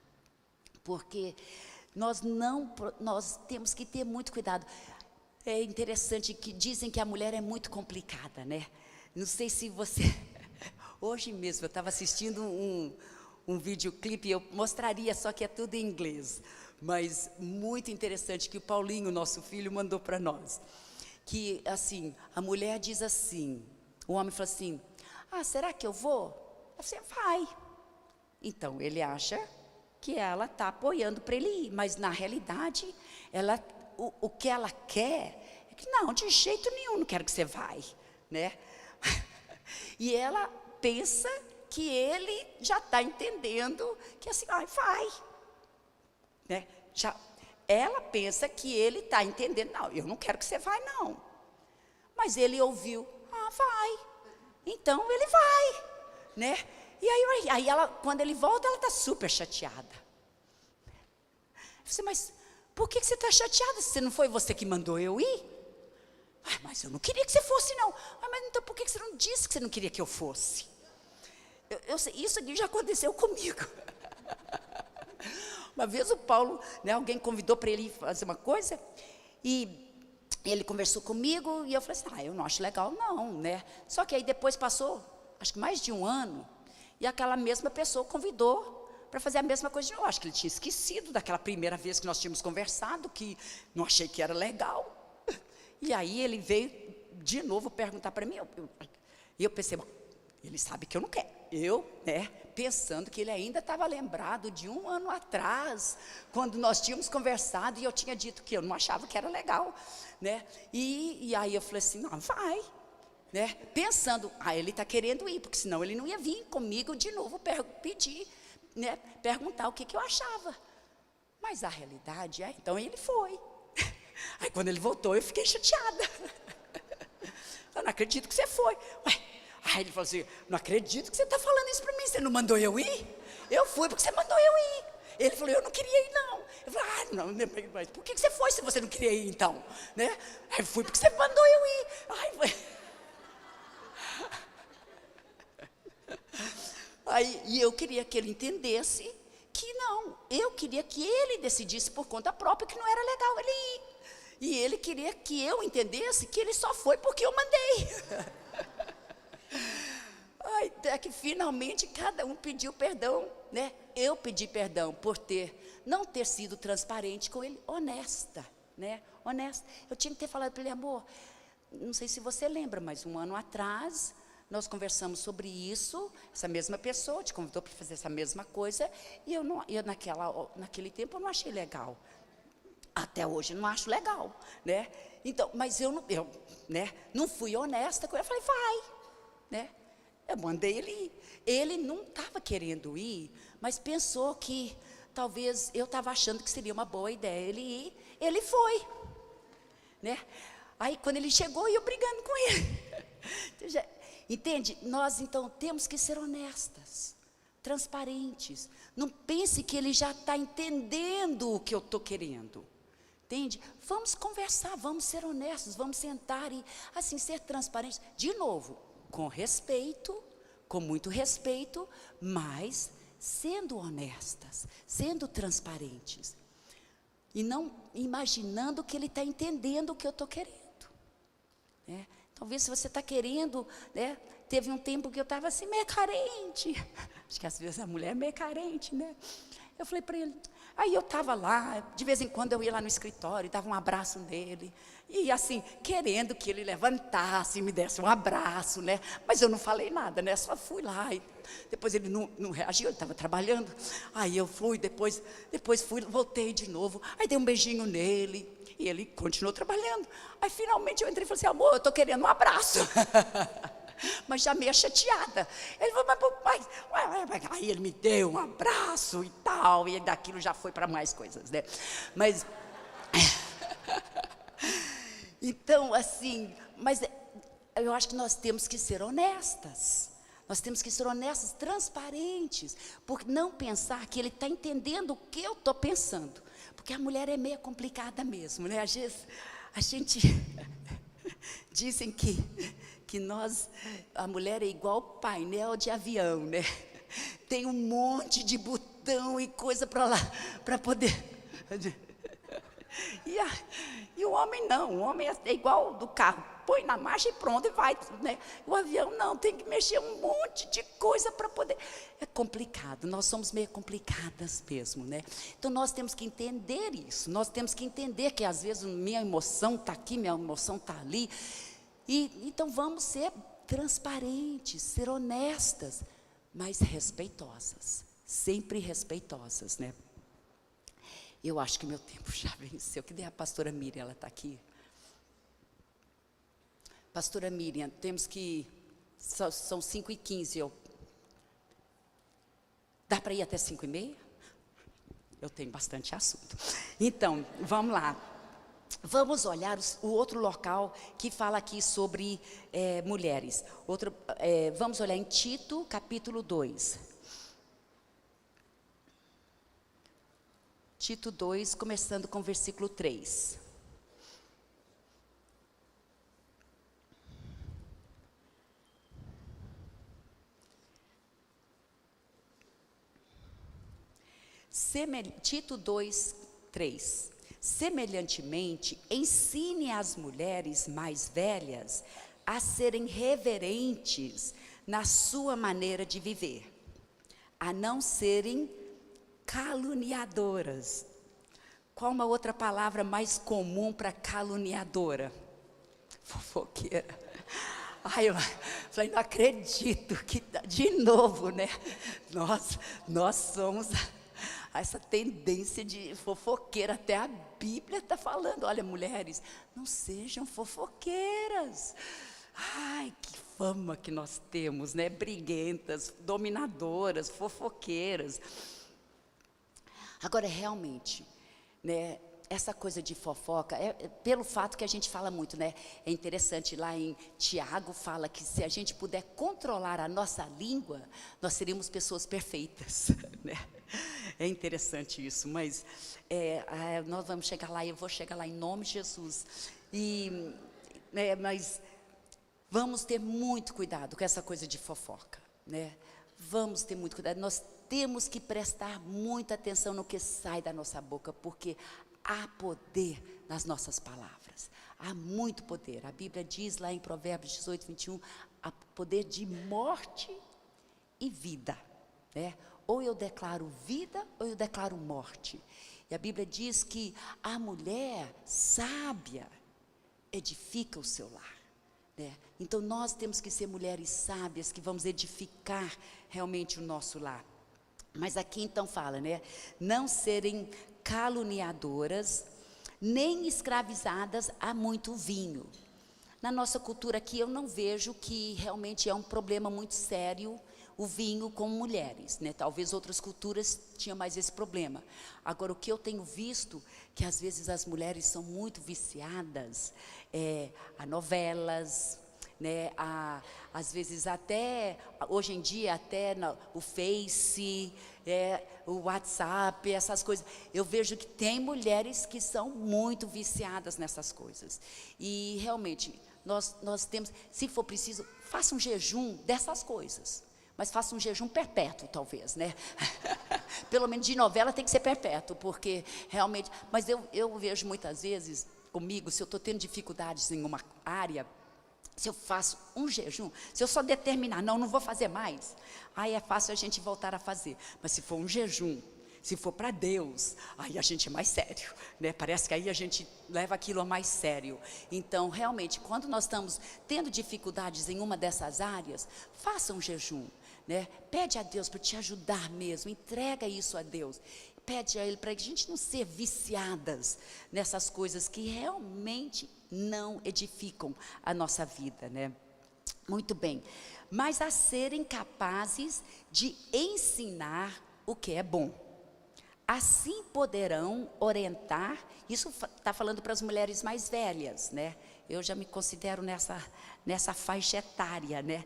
porque nós temos que ter muito cuidado. É interessante que dizem que a mulher é muito complicada, né? Não sei se você... Hoje mesmo eu estava assistindo um videoclipe, eu mostraria, só que é tudo em inglês, mas muito interessante, que o Paulinho, nosso filho, mandou para nós. Que assim, a mulher diz assim, o homem fala assim, será que eu vou? Você vai. Então ele acha que ela está apoiando para ele ir, mas na realidade, o que ela quer é que não, de jeito nenhum, não quero que você vai, né? E ela pensa que ele já está entendendo que assim, vai, né? Ela pensa que ele está entendendo, não, eu não quero que você vá não, mas ele ouviu, vai, então ele vai, né? E aí ela, quando ele volta, ela está super chateada. Eu disse, mas por que você está chateada, se não foi você que mandou eu ir? Mas eu não queria que você fosse não. Mas então por que você não disse que você não queria que eu fosse? Eu sei, isso aqui já aconteceu comigo. Uma vez o Paulo, né, alguém convidou para ele fazer uma coisa, e ele conversou comigo, e eu falei assim, eu não acho legal não, né? Só que aí depois passou, acho que mais de um ano, e aquela mesma pessoa convidou para fazer a mesma coisa de novo. Acho que ele tinha esquecido daquela primeira vez que nós tínhamos conversado, que não achei que era legal. E aí ele veio de novo perguntar para mim, e eu pensei, ele sabe que eu não quero. Eu, né, pensando que ele ainda estava lembrado de um ano atrás, quando nós tínhamos conversado, e eu tinha dito que eu não achava que era legal, né? E aí eu falei assim, não, vai, né? Pensando, ele está querendo ir, porque senão ele não ia vir comigo de novo pedir, né, perguntar o que eu achava. Mas a realidade então ele foi. Aí quando ele voltou, eu fiquei chateada. Eu não acredito que você foi. Aí ele falou assim, não acredito que você está falando isso para mim, você não mandou eu ir? Eu fui porque você mandou eu ir. Ele falou, eu não queria ir não. Eu falei, não, mas por que você foi se você não queria ir então? Né? Aí eu fui porque você mandou eu ir. E eu queria que ele entendesse que não, eu queria que ele decidisse por conta própria que não era legal ele ir. E ele queria que eu entendesse que ele só foi porque eu mandei. Até que finalmente cada um pediu perdão, né? Eu pedi perdão por não ter sido transparente com ele, honesta, né? Honesta. Eu tinha que ter falado para ele, amor, não sei se você lembra, mas um ano atrás nós conversamos sobre isso, essa mesma pessoa te convidou para fazer essa mesma coisa, e naquele tempo eu não achei legal. Até hoje eu não acho legal, né? Então, mas eu não fui honesta com ele. Eu falei, vai, né? Eu mandei ele ir. Ele não estava querendo ir, mas pensou que talvez eu estava achando que seria uma boa ideia ele ir, ele foi, né? Aí quando ele chegou, eu brigando com ele. Entende? Nós então temos que ser honestas, transparentes. Não pense que ele já está entendendo o que eu estou querendo. Entende? Vamos conversar, vamos ser honestos, vamos sentar e assim ser transparentes. De novo, com respeito, com muito respeito, mas sendo honestas, sendo transparentes. E não imaginando que ele está entendendo o que eu estou querendo. Né? Talvez se você está querendo, né? Teve um tempo que eu estava assim, meio carente. Acho que às vezes a mulher é meio carente, né? Eu falei para ele, aí eu estava lá, de vez em quando eu ia lá no escritório, dava um abraço nele. E assim, querendo que ele levantasse e me desse um abraço, né? Mas eu não falei nada, né? Só fui lá. E depois ele não reagiu, ele estava trabalhando. Aí eu fui, depois fui, voltei de novo. Aí dei um beijinho nele. E ele continuou trabalhando. Aí finalmente eu entrei e falei assim, amor, eu estou querendo um abraço. Mas já meio chateada. Ele falou, mas aí ele me deu um abraço e tal. E daquilo já foi para mais coisas, né? Mas então assim, mas eu acho que nós temos que ser honestas. Nós temos que ser honestas, transparentes, porque não pensar que ele está entendendo o que eu estou pensando. Porque a mulher é meio complicada mesmo, né? Às vezes a gente dizem que a mulher é igual painel de avião, né? Tem um monte de botão e coisa para lá, para poder. E o homem não, o homem é igual do carro, põe na marcha e pronto, e vai, né? O avião não, tem que mexer um monte de coisa para poder. É complicado, nós somos meio complicadas mesmo, né? Então nós temos que entender isso, nós temos que entender que às vezes minha emoção está aqui, minha emoção está ali. E então vamos ser transparentes, ser honestas, mas respeitosas, sempre respeitosas, né? Eu acho que meu tempo já venceu. Cadê a pastora Miriam? Ela está aqui. Pastora Miriam, temos que... São 5h15. Dá para ir até 5h30? Eu tenho bastante assunto. Então, vamos lá. Vamos olhar o outro local que fala aqui sobre mulheres. Vamos olhar em Tito, capítulo 2. Tito 2, começando com o versículo 3. Tito 2, 3. Semelhantemente, ensine as mulheres mais velhas a serem reverentes na sua maneira de viver, a não serem caluniadoras. Qual uma outra palavra mais comum para caluniadora? Fofoqueira. Ai, eu falei, não acredito que de novo, né? Nós somos essa tendência de fofoqueira. Até a Bíblia está falando, olha, mulheres, não sejam fofoqueiras. Ai, que fama que nós temos, né? Briguentas, dominadoras, fofoqueiras. Agora, realmente, né, essa coisa de fofoca, pelo fato que a gente fala muito, né? É interessante, lá em Tiago fala que se a gente puder controlar a nossa língua, nós seríamos pessoas perfeitas, né? É interessante isso, mas nós vamos chegar lá, eu vou chegar lá em nome de Jesus. Mas vamos ter muito cuidado com essa coisa de fofoca, né? Vamos ter muito cuidado, nós temos que prestar muita atenção no que sai da nossa boca, porque há poder nas nossas palavras, há muito poder. A Bíblia diz lá em Provérbios 18, 21, há poder de morte e vida, né? Ou eu declaro vida, ou eu declaro morte. E a Bíblia diz que a mulher sábia edifica o seu lar, né? Então nós temos que ser mulheres sábias, que vamos edificar realmente o nosso lar. Mas aqui então fala, né? Não serem caluniadoras, nem escravizadas a muito vinho. Na nossa cultura aqui eu não vejo que realmente é um problema muito sério o vinho com mulheres, né? Talvez outras culturas tinham mais esse problema. Agora, o que eu tenho visto, que às vezes as mulheres são muito viciadas a novelas, né? Às vezes até, hoje em dia, até o Face, o WhatsApp, essas coisas. Eu vejo que tem mulheres que são muito viciadas nessas coisas. E realmente, nós temos, se for preciso, faça um jejum dessas coisas. Mas faça um jejum perpétuo, talvez, né? Pelo menos de novela tem que ser perpétuo, porque realmente... Mas eu vejo muitas vezes comigo, se eu estou tendo dificuldades em uma área, se eu faço um jejum, se eu só determinar, não vou fazer mais, aí é fácil a gente voltar a fazer. Mas se for um jejum, se for para Deus, aí a gente é mais sério, né? Parece que aí a gente leva aquilo a mais sério. Então, realmente, quando nós estamos tendo dificuldades em uma dessas áreas, faça um jejum, né? Pede a Deus para te ajudar mesmo, entrega isso a Deus. Pede a Ele para a gente não ser viciadas nessas coisas que realmente não edificam a nossa vida, né? Muito bem. Mas a serem capazes de ensinar o que é bom. Assim poderão orientar, isso está falando para as mulheres mais velhas, né? Eu já me considero nessa faixa etária, né?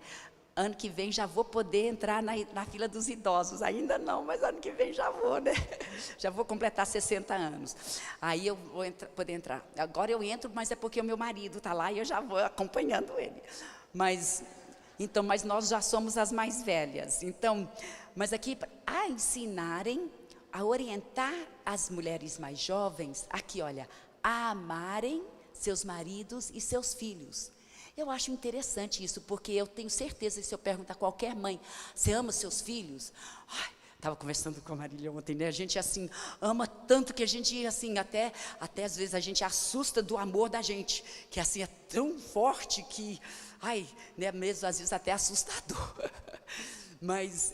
Ano que vem já vou poder entrar na fila dos idosos, ainda não, mas ano que vem já vou, né? Já vou completar 60 anos, aí eu vou poder entrar. Agora eu entro, mas é porque o meu marido está lá e eu já vou acompanhando ele. Mas nós já somos as mais velhas, então, mas aqui, a ensinarem, a orientar as mulheres mais jovens, aqui olha, a amarem seus maridos e seus filhos. Eu acho interessante isso, porque eu tenho certeza que se eu perguntar a qualquer mãe, você ama seus filhos? Estava conversando com a Marília ontem, né? A gente assim, ama tanto que a gente assim, até às vezes a gente assusta do amor da gente, que assim é tão forte que, né, mesmo às vezes até assustador. Mas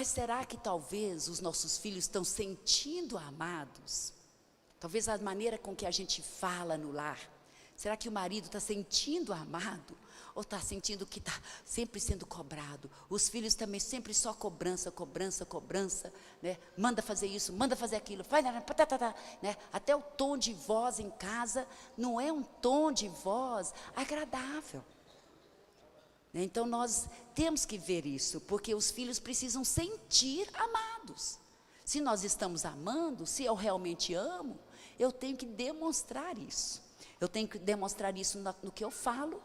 será que talvez os nossos filhos estão sentindo amados? Talvez a maneira com que a gente fala no lar. Será que o marido está sentindo amado? Ou está sentindo que está sempre sendo cobrado? Os filhos também sempre só cobrança, né? Manda fazer isso, manda fazer aquilo, faz, né? Até o tom de voz em casa não é um tom de voz agradável. Então nós temos que ver isso, porque os filhos precisam sentir amados. Se nós estamos amando, se eu realmente amo, eu tenho que demonstrar isso. Eu tenho que demonstrar isso no que eu falo,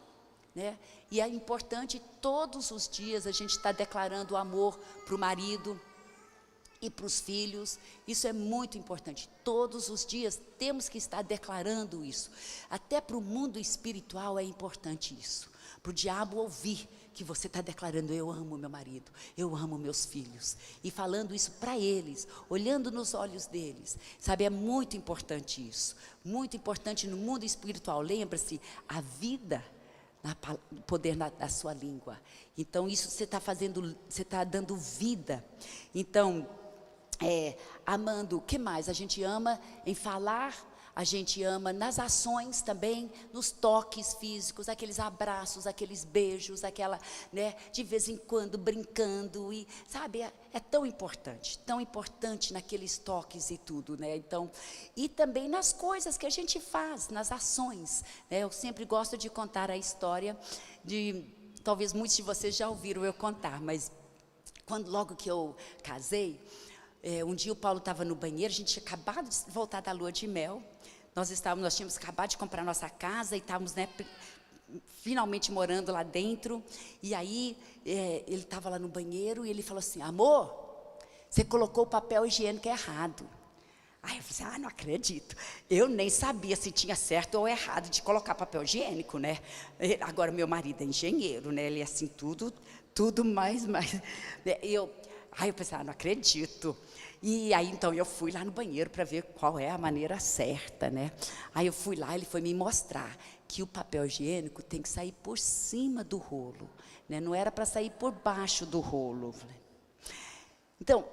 né? E é importante todos os dias a gente estar declarando amor para o marido e para os filhos. Isso é muito importante. Todos os dias temos que estar declarando isso. Até para o mundo espiritual é importante isso. Para o diabo ouvir que você está declarando, eu amo meu marido, eu amo meus filhos, e falando isso para eles, olhando nos olhos deles, sabe, é muito importante isso, muito importante no mundo espiritual. Lembra-se, a vida, no poder da sua língua. Então isso você está fazendo, você está dando vida. Então, amando, o que mais? A gente ama em falar, a gente ama nas ações também, nos toques físicos, aqueles abraços, aqueles beijos, aquela, né, de vez em quando brincando, e sabe, é tão importante naqueles toques e tudo, né? Então, e também nas coisas que a gente faz, nas ações, né? Eu sempre gosto de contar a história talvez muitos de vocês já ouviram eu contar, mas logo que eu casei, um dia o Paulo estava no banheiro, a gente tinha acabado de voltar da lua de mel, nós tínhamos acabado de comprar nossa casa e estávamos, né, finalmente morando lá dentro, e aí ele estava lá no banheiro e ele falou assim, amor, você colocou o papel higiênico errado. Aí eu falei assim, não acredito, eu nem sabia se tinha certo ou errado de colocar papel higiênico, né? Agora meu marido é engenheiro, né? Ele é assim, tudo mais, aí eu pensei, não acredito. E aí então eu fui lá no banheiro para ver qual é a maneira certa, né? Aí eu fui lá, ele foi me mostrar que o papel higiênico tem que sair por cima do rolo, né? Não era para sair por baixo do rolo. Então,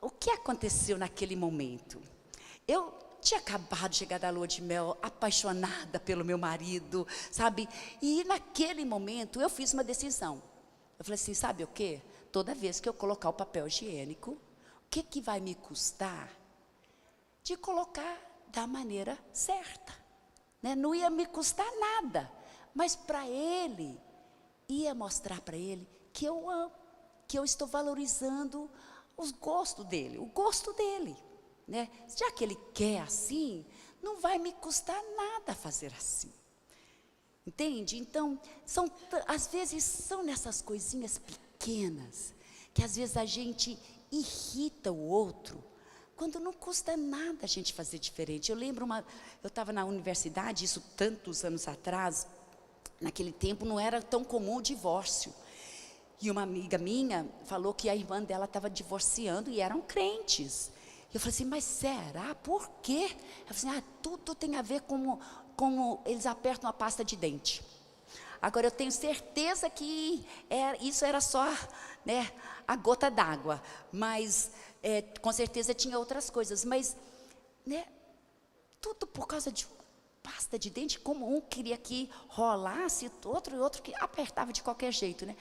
o que aconteceu naquele momento? Eu tinha acabado de chegar da lua de mel, apaixonada pelo meu marido, sabe? E naquele momento eu fiz uma decisão. Eu falei assim, sabe o quê? Toda vez que eu colocar o papel higiênico, o que vai me custar de colocar da maneira certa? Né? Não ia me custar nada, mas para ele, ia mostrar para ele que eu amo, que eu estou valorizando o gosto dele, né? Já que ele quer assim, não vai me custar nada fazer assim. Entende? Então, às vezes são nessas coisinhas pequenas, que às vezes a gente irrita o outro, quando não custa nada a gente fazer diferente. Eu lembro, eu estava na universidade, isso tantos anos atrás, naquele tempo não era tão comum o divórcio. E uma amiga minha falou que a irmã dela estava divorciando e eram crentes. Eu falei assim, mas será? Por quê? Eu falei assim, tudo tem a ver com como eles apertam a pasta de dente. Agora eu tenho certeza que isso era só, né, a gota d'água, mas com certeza tinha outras coisas, mas, né, tudo por causa de pasta de dente, como um queria que rolasse, outro que apertava de qualquer jeito, né?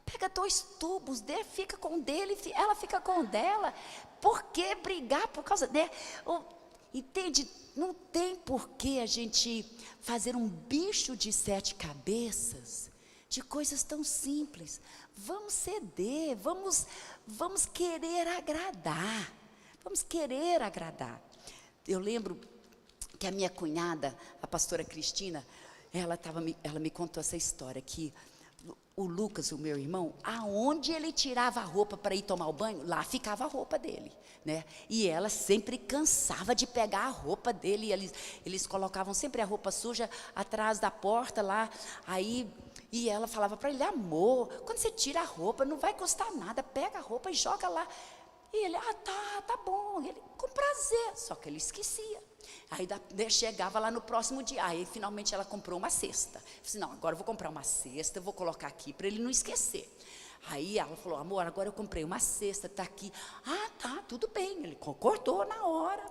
Pega 2 tubos, fica com o dele, ela fica com o dela. Por que brigar por causa dele? Entende? Não tem por que a gente fazer um bicho de 7 cabeças de coisas tão simples. Vamos ceder, vamos querer agradar. Vamos querer agradar. Eu lembro que a minha cunhada, a pastora Cristina, ela me contou essa história, que o Lucas, o meu irmão, aonde ele tirava a roupa para ir tomar o banho, lá ficava a roupa dele, né? E ela sempre cansava de pegar a roupa dele, eles colocavam sempre a roupa suja atrás da porta lá, e ela falava para ele, amor, quando você tira a roupa, não vai custar nada, pega a roupa e joga lá. E ele, tá bom, ele, com prazer, só que ele esquecia. Aí chegava lá no próximo dia, aí finalmente ela comprou uma cesta. Eu disse, não, agora eu vou comprar uma cesta, eu vou colocar aqui para ele não esquecer. Aí ela falou, amor, agora eu comprei uma cesta, está aqui. Tá, tudo bem, ele concordou na hora,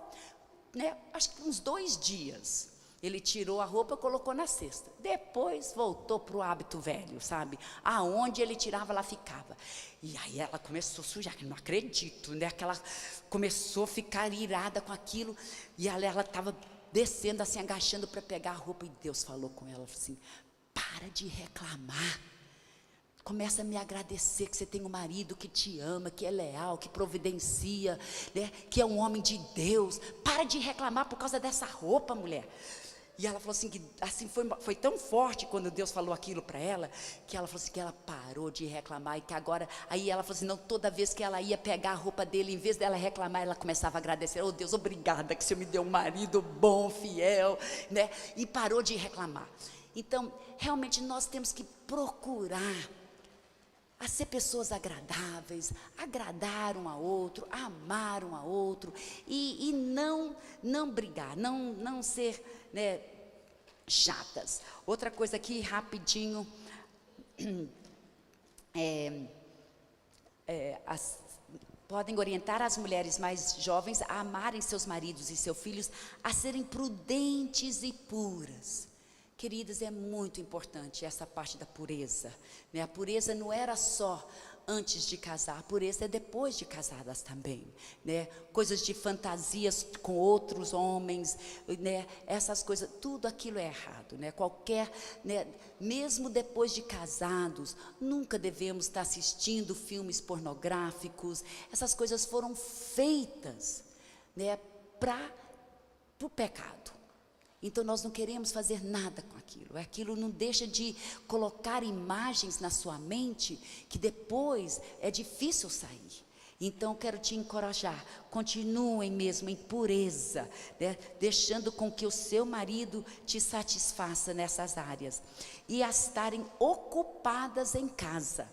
né? Acho que uns 2 dias. Ele tirou a roupa e colocou na cesta. Depois voltou para o hábito velho, sabe? Aonde ele tirava, lá ficava. E aí ela começou a sujar, não acredito, né? Que ela começou a ficar irada com aquilo. E ela estava descendo assim, agachando para pegar a roupa. E Deus falou com ela assim, para de reclamar. Começa a me agradecer que você tem um marido que te ama, que é leal, que providencia, né? Que é um homem de Deus. Para de reclamar por causa dessa roupa, mulher. E ela falou assim, que assim foi tão forte quando Deus falou aquilo para ela, que ela falou assim, que ela parou de reclamar, e que agora, aí ela falou assim, não, toda vez que ela ia pegar a roupa dele, em vez dela reclamar, ela começava a agradecer, Deus, obrigada que o Senhor me deu um marido bom, fiel, né? E parou de reclamar. Então, realmente nós temos que procurar a ser pessoas agradáveis, agradar um ao outro, amar um ao outro, e não brigar, não ser, né, chatas. Outra coisa aqui, rapidinho, podem orientar as mulheres mais jovens a amarem seus maridos e seus filhos, a serem prudentes e puras. Queridas, é muito importante essa parte da pureza, né? A pureza não era só antes de casar, a pureza é depois de casadas também, né? Coisas de fantasias com outros homens, né? Essas coisas, tudo aquilo é errado, né? Né? Mesmo depois de casados, nunca devemos estar assistindo filmes pornográficos. Essas coisas foram feitas, né, para o pecado. Então nós não queremos fazer nada com aquilo. Aquilo não deixa de colocar imagens na sua mente que depois é difícil sair. Então quero te encorajar, continuem mesmo em pureza, né? Deixando com que o seu marido te satisfaça nessas áreas. E a estarem ocupadas em casa.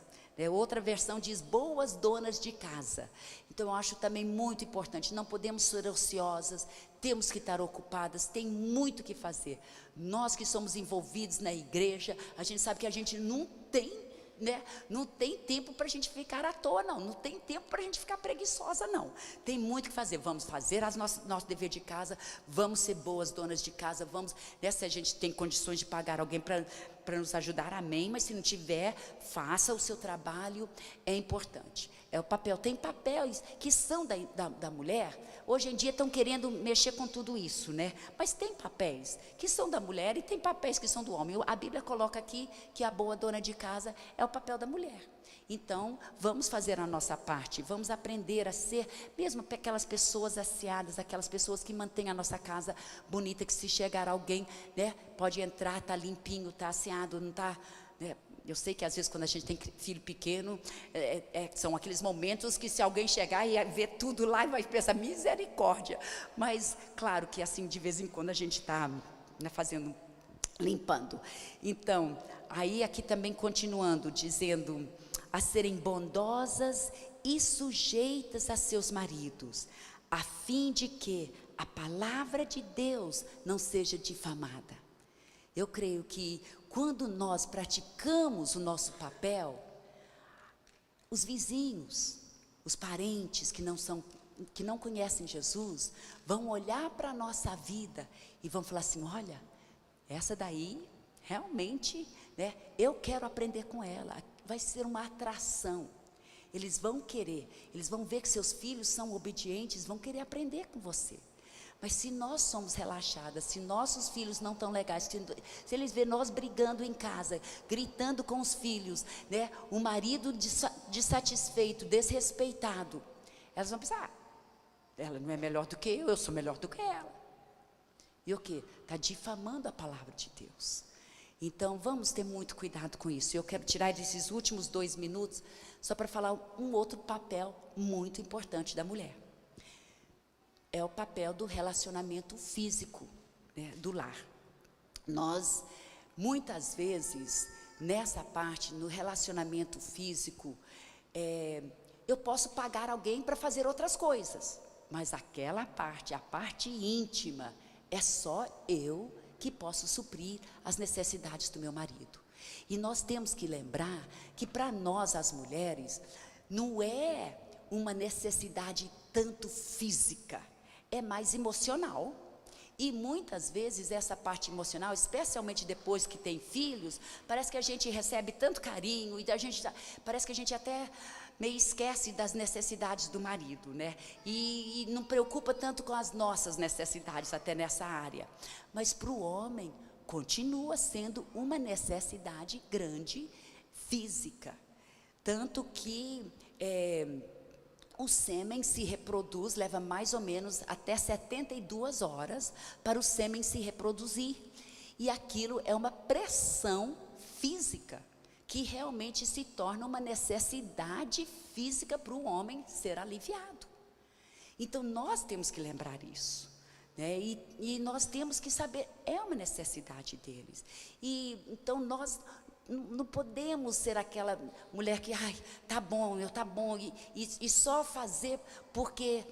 Outra versão diz boas donas de casa. Então eu acho também muito importante, não podemos ser ociosas, temos que estar ocupadas, tem muito que fazer. Nós que somos envolvidos na igreja, a gente sabe que a gente não tem, né? Não tem tempo para a gente ficar à toa, não tem tempo para a gente ficar preguiçosa, não. Tem muito que fazer, vamos fazer nosso dever de casa, vamos ser boas donas de casa, vamos, né? Se a gente tem condições de pagar alguém para para nos ajudar, amém, mas se não tiver, faça o seu trabalho, é importante. É o papel, tem papéis que são da mulher, hoje em dia estão querendo mexer com tudo isso, né? Mas tem papéis que são da mulher e tem papéis que são do homem. A Bíblia coloca aqui que a boa dona de casa é o papel da mulher. Então, vamos fazer a nossa parte, vamos aprender a ser, mesmo aquelas pessoas asseadas, aquelas pessoas que mantêm a nossa casa bonita, que se chegar alguém, né, pode entrar, está limpinho, está asseado, não está, né? Eu sei que às vezes quando a gente tem filho pequeno, são aqueles momentos que se alguém chegar e ver tudo lá, vai pensar, misericórdia. Mas, claro que assim, de vez em quando a gente está, né, limpando. Então, aí aqui também continuando, dizendo, a serem bondosas e sujeitas a seus maridos, a fim de que a palavra de Deus não seja difamada. Eu creio que quando nós praticamos o nosso papel, os vizinhos, os parentes que não conhecem Jesus, vão olhar para a nossa vida e vão falar assim, olha, essa daí realmente, né, eu quero aprender com ela. Vai ser uma atração. Eles vão querer, eles vão ver que seus filhos são obedientes, vão querer aprender com você. Mas se nós somos relaxadas, se nossos filhos não estão legais, se eles verem nós brigando em casa, gritando com os filhos, né, o marido dissatisfeito, desrespeitado, elas vão pensar, ela não é melhor do que eu sou melhor do que ela. E o quê? Está difamando a palavra de Deus. Então, vamos ter muito cuidado com isso. Eu quero tirar esses últimos 2 minutos só para falar um outro papel muito importante da mulher. É o papel do relacionamento físico, né, do lar. Nós, muitas vezes, nessa parte, no relacionamento físico, eu posso pagar alguém para fazer outras coisas, mas aquela parte, a parte íntima, é só eu que posso suprir as necessidades do meu marido. E nós temos que lembrar que para nós, as mulheres, não é uma necessidade tanto física, é mais emocional. E muitas vezes essa parte emocional, especialmente depois que tem filhos, parece que a gente recebe tanto carinho, e parece que a gente até meio esquece das necessidades do marido, né? E não preocupa tanto com as nossas necessidades até nessa área. Mas para o homem, continua sendo uma necessidade grande física. Tanto que o sêmen se reproduz, leva mais ou menos até 72 horas para o sêmen se reproduzir. E aquilo é uma pressão física, que realmente se torna uma necessidade física para o homem ser aliviado. Então, nós temos que lembrar isso, né? E nós temos que saber, é uma necessidade deles. E então, nós não podemos ser aquela mulher que, tá bom, e só fazer porque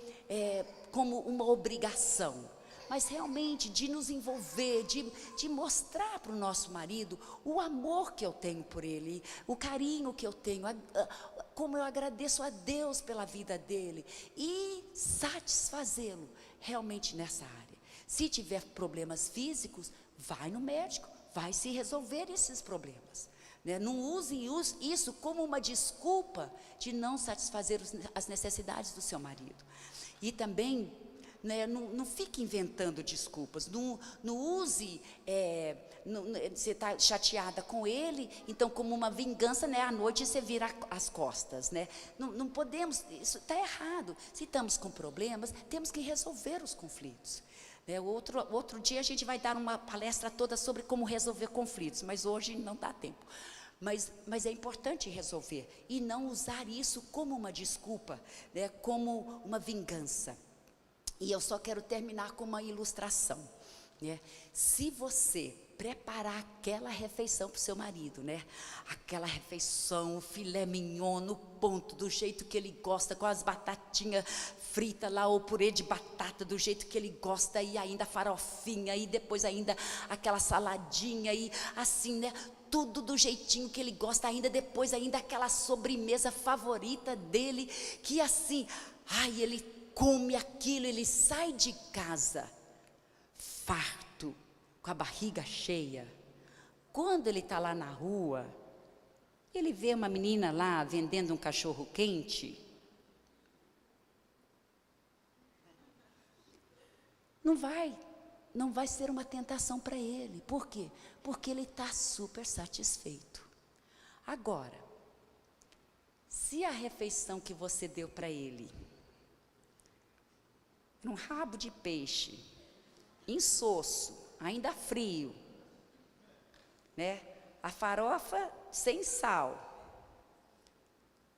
como uma obrigação. Mas realmente de nos envolver, de mostrar para o nosso marido o amor que eu tenho por ele, o carinho que eu tenho, como eu agradeço a Deus pela vida dele, e satisfazê-lo realmente nessa área. Se tiver problemas físicos, vai no médico, vai se resolver esses problemas, né? Não use isso como uma desculpa de não satisfazer as necessidades do seu marido. E também, né, não fique inventando desculpas, não use, você está chateada com ele, então como uma vingança, né, à noite você vira as costas, né? Não podemos, isso está errado. Se estamos com problemas, temos que resolver os conflitos, né? Outro dia a gente vai dar uma palestra toda sobre como resolver conflitos, mas hoje não dá tempo. Mas é importante resolver e não usar isso como uma desculpa, né, como uma vingança. E eu só quero terminar com uma ilustração, né? Se você preparar aquela refeição para o seu marido, né? Aquela refeição, o filé mignon no ponto, do jeito que ele gosta, com as batatinhas fritas lá, ou purê de batata, do jeito que ele gosta, e ainda farofinha, e depois ainda aquela saladinha, e assim, né? Tudo do jeitinho que ele gosta, ainda depois, ainda aquela sobremesa favorita dele, que assim, ele come aquilo, ele sai de casa farto, com a barriga cheia, quando ele está lá na rua, ele vê uma menina lá vendendo um cachorro quente, não vai ser uma tentação para ele. Por quê? Porque ele está super satisfeito. Agora, se a refeição que você deu para ele, um rabo de peixe, insosso, ainda frio, né? A farofa sem sal,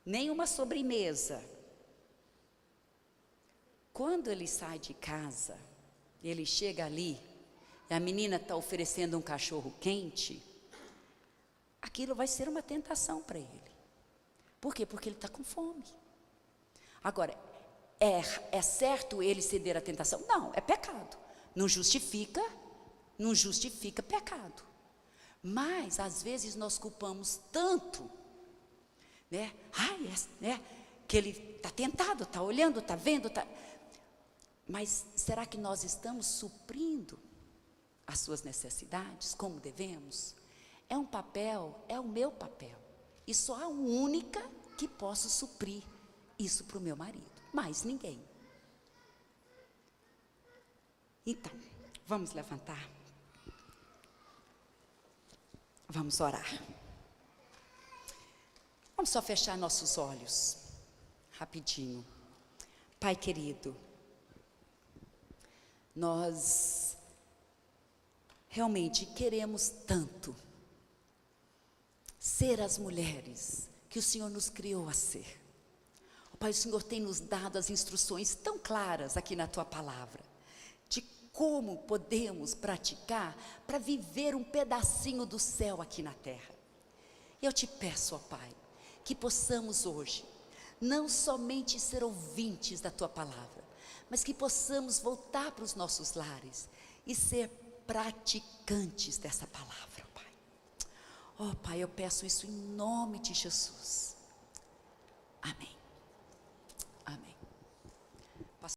nenhuma sobremesa. Quando ele sai de casa, ele chega ali, e a menina está oferecendo um cachorro quente, aquilo vai ser uma tentação para ele. Por quê? Porque ele está com fome. Agora, é certo ele ceder à tentação? Não, é pecado. Não justifica pecado. Mas, às vezes, nós culpamos tanto, né? Que ele está tentado, está olhando, está vendo, Mas será que nós estamos suprindo as suas necessidades como devemos? É o meu papel. E só a única que posso suprir isso para o meu marido. Mais ninguém. Então, vamos levantar. Vamos orar. Vamos só fechar nossos olhos, rapidinho. Pai querido, nós realmente queremos tanto ser as mulheres que o Senhor nos criou a ser. Pai, o Senhor tem nos dado as instruções tão claras aqui na Tua palavra, de como podemos praticar para viver um pedacinho do céu aqui na terra. Eu te peço, ó Pai, que possamos hoje, não somente ser ouvintes da Tua palavra, mas que possamos voltar para os nossos lares e ser praticantes dessa palavra, ó Pai. Ó Pai, eu peço isso em nome de Jesus. Amém. Amém.